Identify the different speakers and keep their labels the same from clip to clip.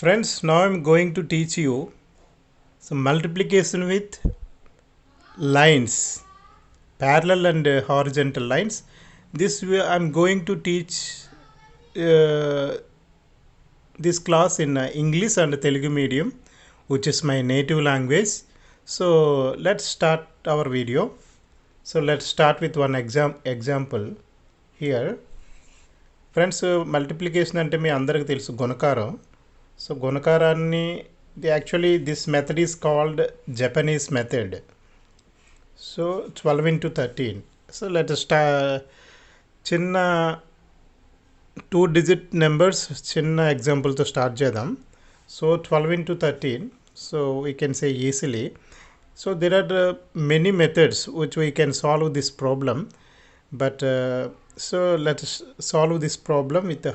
Speaker 1: Friends, now I'm going to teach you some multiplication with lines, parallel and horizontal lines. This way I'm going to teach uh, this class in English and Telugu medium, which is my native language. So let's start our video. So let's start with one example here. Friends, multiplication అంటే మీ అందరికి తెలుసు గుణకారం. So గుణకారాన్ని actually this method is called Japanese method. So 12 into 13. So let us start చిన్న 2-digit numbers చిన్న example తో start చేద్దాం. So 12 into 13. So we can say easily. So there are many methods which we can solve this problem, but so let us solve this problem with the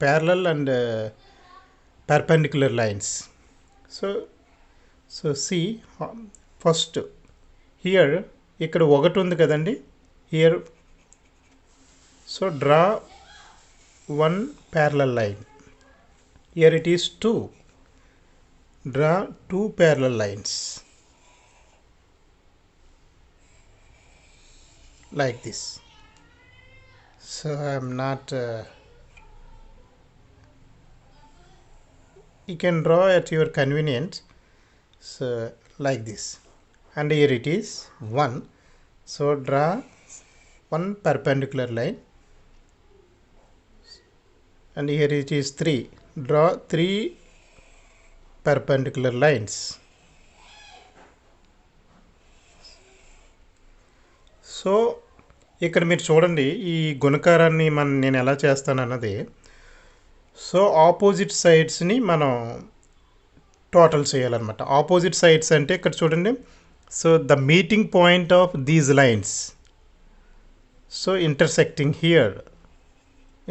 Speaker 1: parallel and perpendicular lines. So see, first here ఇక్కడ ఒకటి ఉంది కదండి here. So draw one parallel line. Here it is 2. Draw two parallel lines like this. So I'm not you can draw at your convenience. So like this, and here it is 1. So draw one perpendicular line, and here it is 3. Draw 3 perpendicular lines. So ఇక్కడ మీరు చూడండి ఈ గుణకారాన్ని నేను ఎలా చేస్తాను అన్నది. So opposite సైడ్స్ని మనం total చేయాలన్నమాట. ఆపోజిట్ సైడ్స్ అంటే ఇక్కడ చూడండి. So the meeting point of these lines, so intersecting here,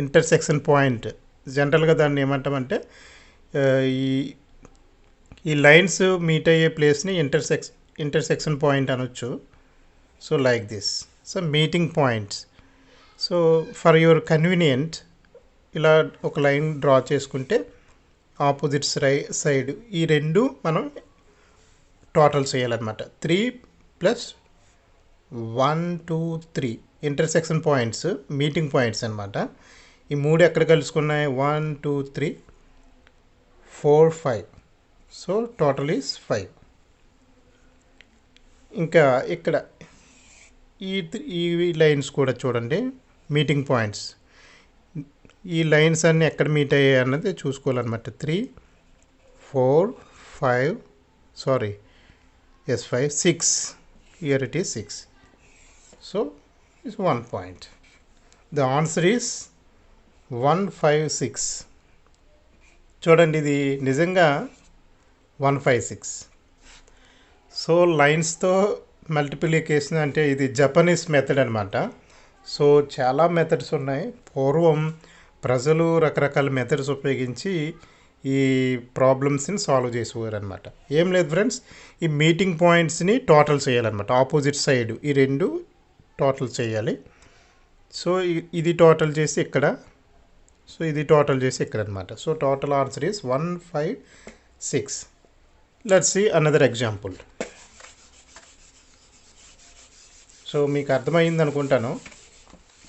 Speaker 1: intersection point జనరల్గా దాన్ని ఏమంటామంటే ఈ లైన్స్ మీట్ అయ్యే ప్లేస్ని ఇంటర్సెక్షన్ పాయింట్ అనొచ్చు. So like this, so meeting points. So for your convenient ఇలా ఒక లైన్ డ్రా చేసుకుంటే ఆపోజిట్ సైడ్ ఈ రెండు మనం టోటల్ చేయాలన్నమాట. 3 + 1 2 3 ఇంటర్సెక్షన్ పాయింట్స్, మీటింగ్ పాయింట్స్ అనమాట. ఈ మూడు ఎక్కడ కలుసుకున్నాయి? 1 2 3 4 5. So total is 5. ఇంకా ఇక్కడ ఈ లైన్స్ కూడా చూడండి, మీటింగ్ పాయింట్స్. ఈ లైన్స్ అన్నీ ఎక్కడ మీట్ అయ్యాయి అన్నది చూసుకోవాలన్నమాట. 3 4 5 sorry 5 6. Here it is 6. So it's 1 point. The answer is 156. చూడండి, ఇది నిజంగా 156. సో లైన్స్తో మల్టిప్లికేషన్ అంటే ఇది జపనీస్ మెథడ్ అనమాట. సో చాలా మెథడ్స్ ఉన్నాయి. పూర్వం ప్రజలు రకరకాల మెథడ్స్ ఉపయోగించి ఈ ప్రాబ్లమ్స్ని సాల్వ్ చేసేవారు అనమాట. ఏం లేదు ఫ్రెండ్స్, ఈ మీటింగ్ పాయింట్స్ని టోటల్ చేయాలన్నమాట. ఆపోజిట్ సైడ్ ఈ రెండు టోటల్ చేయాలి. సో ఇది టోటల్ చేసి ఇక్కడ, సో ఇది టోటల్ చేసి ఇక్కడ అనమాట. So total answer is 156. Let's see another example. So మీకు అర్థమైంది అనుకుంటాను.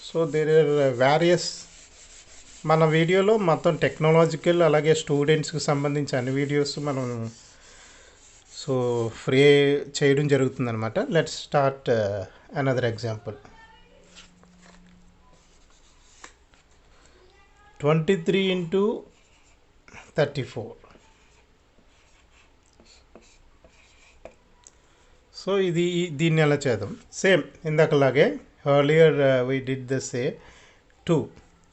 Speaker 1: సో దేర్ ఆర్ వేరియస్, మన వీడియోలో మొత్తం టెక్నాలజికల్ అలాగే స్టూడెంట్స్కి సంబంధించి అన్ని వీడియోస్ మనం సో ఫ్రీ చేయడం జరుగుతుందన్నమాట. Let's start another example. 23 into 34. So దీన్ని ఎలా చేద్దాం? సేమ్ ఇందాకలాగే earlier we did the say 2.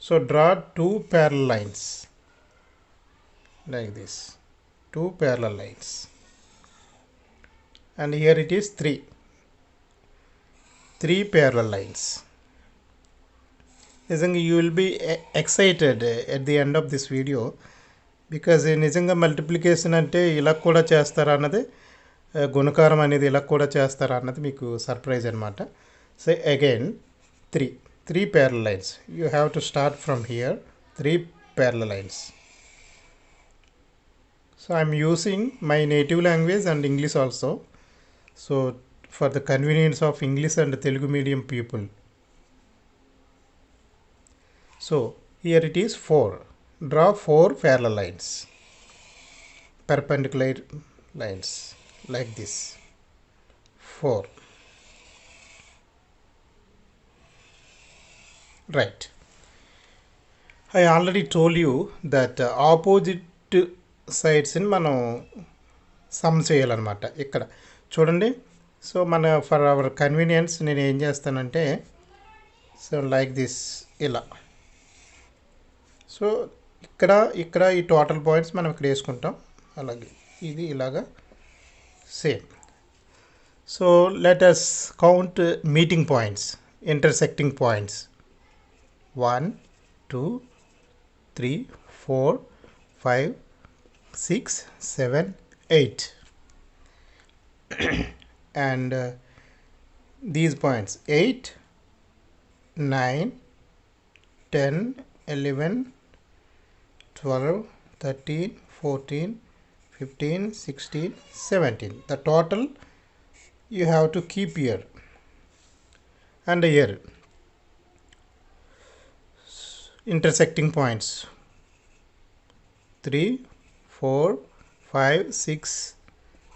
Speaker 1: So draw 2 parallel lines like this, 2 parallel lines, and here it is 3 parallel lines. నిజంగా you will be excited at the end of this video, because నిజంగా multiplication అంటే ఇలా కూడా చేస్తారా అన్నది, గుణకారం అనేది ఇలా కూడా చేస్తారా అన్నది మీకు సర్ప్రైజ్ అనమాట. So again 3 parallel lines. You have to start from here. 3 parallel lines. So I'm using my native language and English also. So for the convenience of English and Telugu medium people. So here it is 4. Draw 4 parallel lines, perpendicular lines like this. 4. Right. I already told you that opposite sides in మనం some చేయాలన్నమాట. ఇక్కడ చూడండి. So మన for hour convenience నేను ఏం చేస్తానంటే so like this ఇలా. So ఇక్కడ ఈ టోటల్ పాయింట్స్ మనం ఇక్కడ వేసుకుంటాం. అలాగే ఇది ఇలాగా same. So let us count meeting points, intersecting points. 1 2 3 4 5 6 7 8 and these points 8 9 10 11 12 13 14 15 16 17. The total you have to keep here and here. Intersecting points 3 4 5 6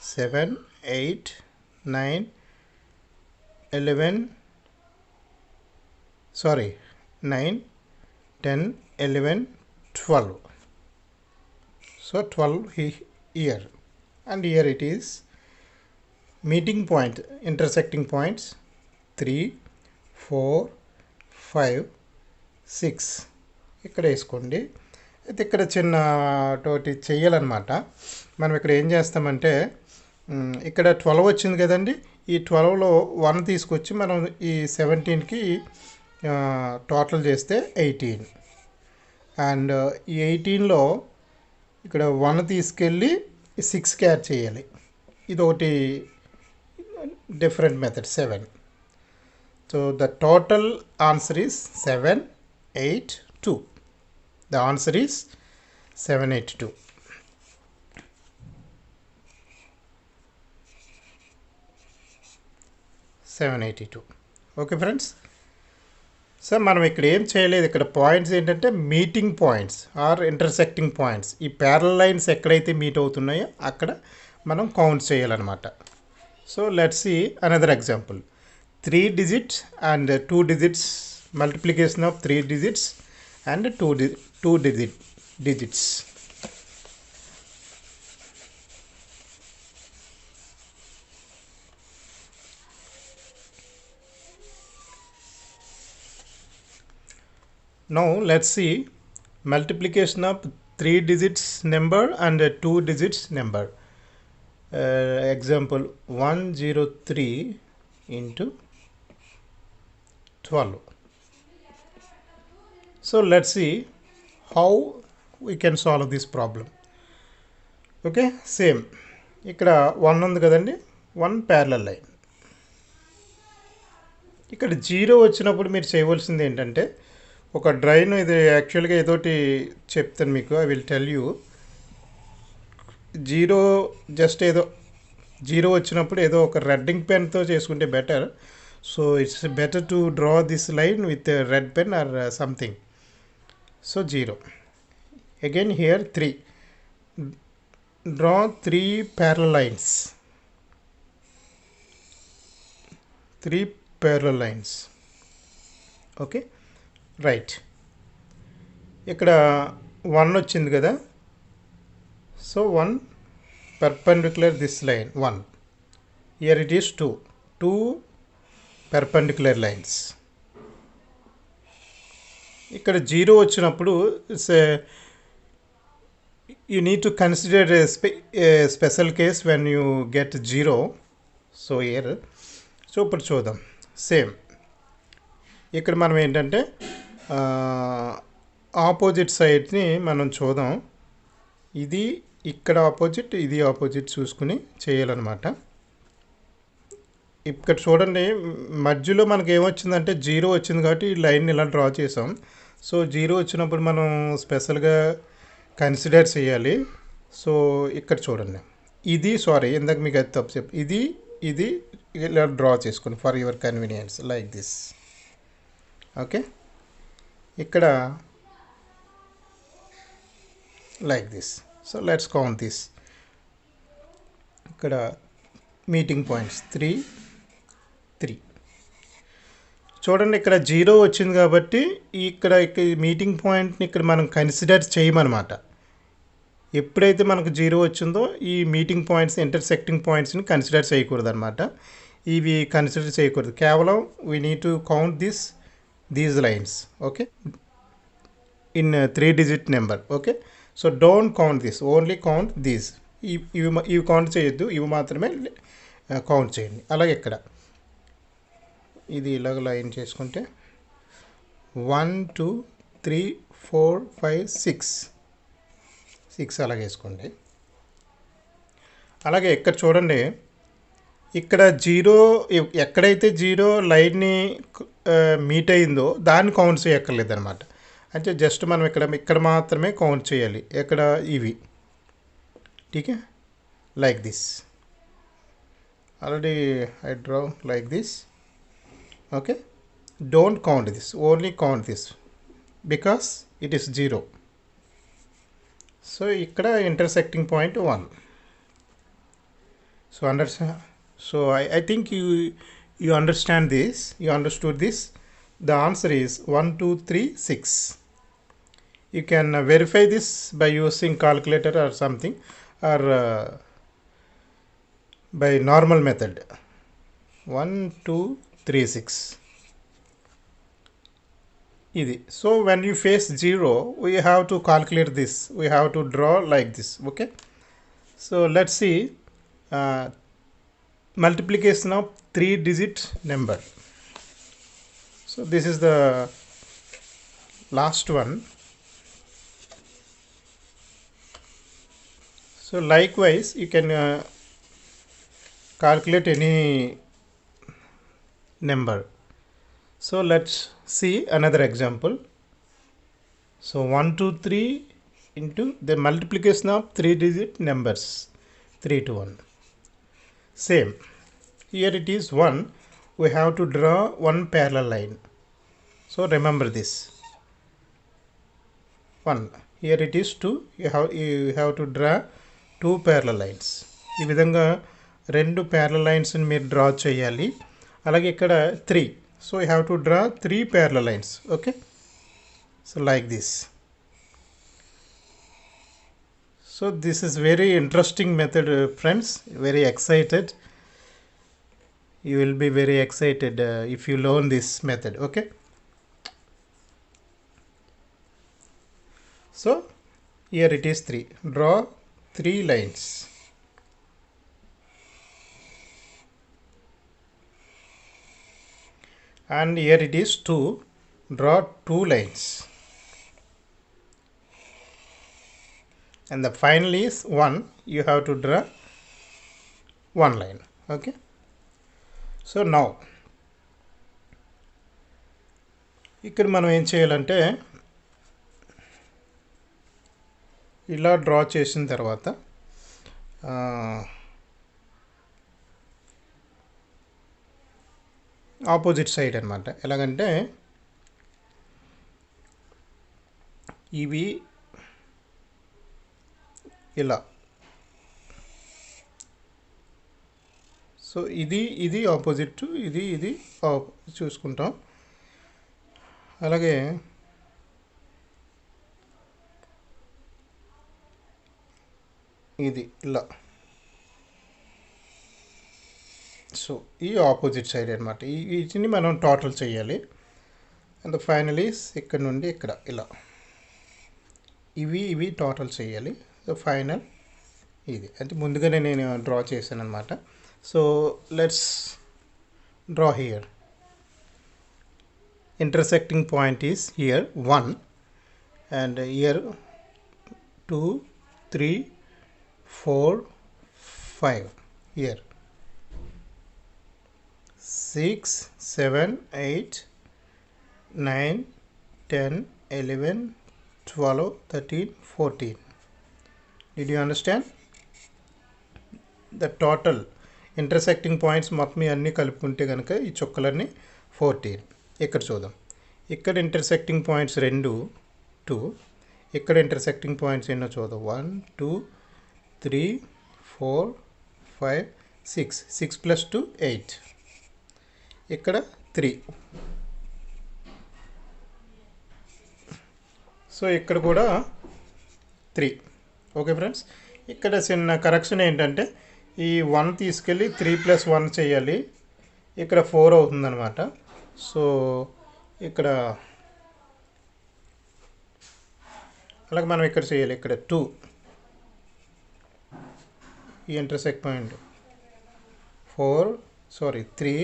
Speaker 1: 7 8 9 11 9 10 11 12. So 12 here and here it is meeting point, intersecting points 3 4 5 6. ఇక్కడ వేసుకోండి. అయితే ఇక్కడ చిన్న తోటి చెయ్యాలన్నమాట. మనం ఇక్కడ ఏం చేస్తామంటే ఇక్కడ 12 వచ్చింది కదండి. ఈ 12లో 1 తీసుకొచ్చి మనం ఈ 17కి టోటల్ చేస్తే 18 అండ్ ఈ 18లో ఇక్కడ 1 తీసుకెళ్ళి 6కి యాడ్ చేయాలి. ఇది ఒకటి different method 7. So the total answer is 782. The answer is 782. Okay friends. So మనం ఇక్కడ ఏం చేయలేదు. ఇక్కడ పాయింట్స్ ఏంటంటే meeting points are intersecting points. ఈ ప్యారల్ లైన్స్ ఎక్కడైతే మీట్ అవుతున్నాయో అక్కడ మనం కౌంట్ చేయాలన్నమాట. So let's see another example. 3 digits and 2 digits, multiplication of 3 digits and 2 digits. Now let's see multiplication of 3 digits number and 2 digits number. Example 103 into 12. So let's see how we can solve this problem. Okay, same. ఇక్కడ 1 ఉంది కదండి, 1 parallel line. ఇక్కడ 0 వచ్చినప్పుడు మీరు చేయవలసింది ఏంటంటే ఒక drain, ఇది యాక్చువల్గా ఏదోటి చెప్తాను మీకు, I will tell you. 0 just ఏదో 0 వచ్చినప్పుడు ఏదో ఒక రెడ్డింగ్ పెన్తో చేసుకుంటే better. So it's better to draw this line with red pen or something. So 0. Again here 3. Draw 3 parallel lines. 3 parallel lines. Okay. Right. ఇక్కడ 1 వచ్చింది కదా. So 1 perpendicular this line 1. Here it is 2. 2 perpendicular lines. ఇక్కడ 0 వచ్చినప్పుడు you need to consider a special case when you get 0. So here, so ఇప్పుడు చూద్దాం. Same ఇక్కడ మనం ఏంటంటే ఆపోజిట్ సైడ్ని మనం చూద్దాం. ఇది ఇక్కడ ఆపోజిట్, ఇది ఆపోజిట్ చూసుకుని చేయాలన్నమాట. ఇక్కడ చూడండి, మధ్యలో మనకి ఏమొచ్చిందంటే 0 వచ్చింది కాబట్టి ఈ లైన్ ఇలా డ్రా చేసాం. సో 0 వచ్చినప్పుడు మనం స్పెషల్గా కన్సిడర్ చేయాలి. సో ఇక్కడ చూడండి, ఇది సారీ ఇందాక మీకు అది తప్పు చెప్పు, ఇది ఇలా డ్రా చేసుకోండి for your convenience like this. Okay, ఇక్కడ like this. So let's count this. ఇక్కడ మీటింగ్ పాయింట్స్ 3 3. చూడండి ఇక్కడ 0 వచ్చింది కాబట్టి ఇక్కడ మీటింగ్ పాయింట్ని ఇక్కడ మనం కన్సిడర్ చేయమన్నమాట. ఎప్పుడైతే మనకు 0 వచ్చిందో ఈ మీటింగ్ పాయింట్స్, ఇంటర్సెక్టింగ్ పాయింట్స్ని కన్సిడర్ చేయకూడదు అనమాట. ఇవి కన్సిడర్ చేయకూడదు, కేవలం we need to count these lines. Okay, in 3 digit number. Okay, so don't count this, only count these. ఇవి కౌంట్ చేయొద్దు, ఇవి మాత్రమే కౌంట్ చేయండి. అలాగే ఇక్కడ ఇది ఇలాగ లైన్ చేసుకుంటే 1 2 3 4 5 6 అలాగే వేసుకోండి. అలాగే ఇక్కడ చూడండి, ఇక్కడ 0 ఎక్కడైతే 0 లైన్ని మీట్ అయిందో దాన్ని కౌంట్ చేయక్కర్లేదు అనమాట. అంటే జస్ట్ మనం ఇక్కడ మాత్రమే కౌంట్ చేయాలి. ఇక్కడ ఇవి ఠీకే, like this. Already I draw like this. Okay, don't count this, only count this because it is 0. So ఇక్కడ intersecting point 1. So so I think you understand this, you understood this. The answer is 1 2 3 6. You can verify this by using calculator or something, or by normal method. 1 2 3 6 ఇది. So when you face 0 we have to calculate this, we have to draw like this. Okay, so let's see multiplication of 3 digit number. So this is the last one. So likewise you can calculate any number. So let's see another example. So 1 2 3 into the multiplication of 3 digit numbers, 3 to 1. Same, here it is 1, we have to draw one parallel line. So remember this 1, here it is 2, you have to draw 2 parallel lines. ఈ విధంగా 2 parallel lines ని మీరు draw చేయాలి. అలాగే ఇక్కడ 3, so you have to draw 3 parallel lines. Okay, so like this. So this is very interesting method, friends, very excited. You will be very excited if you learn this method. Okay, so here it is 3, draw 3 lines. And here it is 2, draw 2 lines. And the final is 1, you have to draw 1 line. Okay, so now ఇక్కడ మనం ఏం చేయాలంటే ఇలా draw చేసిన తర్వాత opposite side అనమాట. ఎలాగంటే ఇవి ఇలా, సో ఇది ఆపోజిట్, ఇది చూసుకుంటాం. అలాగే ఇది ఇలా, సో ఈ ఆపోజిట్ సైడ్ అనమాట. వీటిని మనం టోటల్ చేయాలి. అండ్ ఫైనల్ ఈస్ ఇక్కడ నుండి ఇక్కడ ఇలా ఇవి టోటల్ చేయాలి. సో ఫైనల్ ఇది అంటే ముందుగానే నేను డ్రా చేశాను అనమాట. So let's draw here. Intersecting point is here 1, and here 2 3 4 5, here 6 7 8 9 10 11 12 13 14. Did you understand? The total intersecting points మొత్తం అన్నీ కలుపుకుంటే కనుక ఈ చుక్కలన్నీ 14. ఇక్కడ చూద్దాం. ఇక్కడ ఇంటర్సెక్టింగ్ పాయింట్స్ 2 2. ఇక్కడ ఇంటర్సెక్టింగ్ పాయింట్స్ ఎన్నో చూద్దాం. 1 2 3 4 5 6. 6 + 2 8. ఇక్కడ 3. సో ఇక్కడ కూడా 3. ఓకే ఫ్రెండ్స్, ఇక్కడ చిన్న కరెక్షన్ ఏంటంటే ఈ 1 తీసుకెళ్ళి 3 + 1 చేయాలి. ఇక్కడ 4 అవుతుందన్నమాట. సో ఇక్కడ అలాగే మనం ఇక్కడ చేయాలి. ఇక్కడ 2 ఈ ఇంటర్సెక్ట్ పాయింట్ 3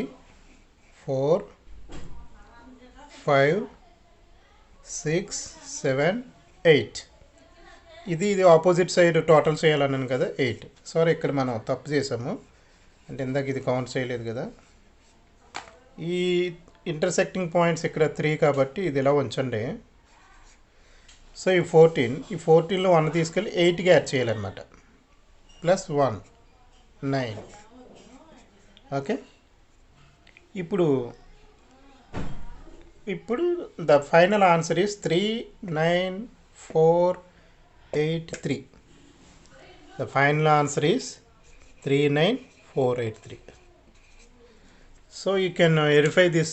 Speaker 1: 4 5 6 7 8. ఇది ఆపోజిట్ సైడ్ టోటల్ చేయాలన్నాను కదా 8. సారీ, ఇక్కడ మనం తప్పు చేసాము. అంటే ఇందాక ఇది కౌంట్ చేయలేదు కదా. ఈ ఇంటర్సెక్టింగ్ పాయింట్స్ ఇక్కడ 3 కాబట్టి ఇది ఇలా ఉంచండి. సో ఈ 14లో 1 తీసుకెళ్ళి 8కి యాడ్ చేయాలన్నమాట. +1 9. ఓకే, ఇప్పుడు the final answer is 39483. The final answer is 39483. So you can verify this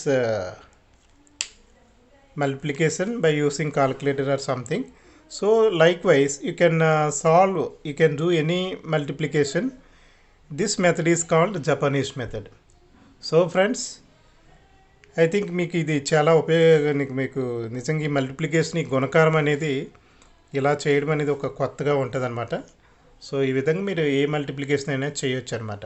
Speaker 1: multiplication by using calculator or something. So likewise you can you can do any multiplication. This method is called Japanese method. So friends, I think మీకు ఇది చాలా ఉపయోగానికి, మీకు నిజంగా ఈ multiplication, ఈ గుణకారం అనేది ఇలా చేయడం అనేది ఒక కొత్తగా ఉంటుంది అనమాట. సో ఈ విధంగా మీరు ఏ మల్టిప్లికేషన్ అయినా చేయొచ్చు అనమాట.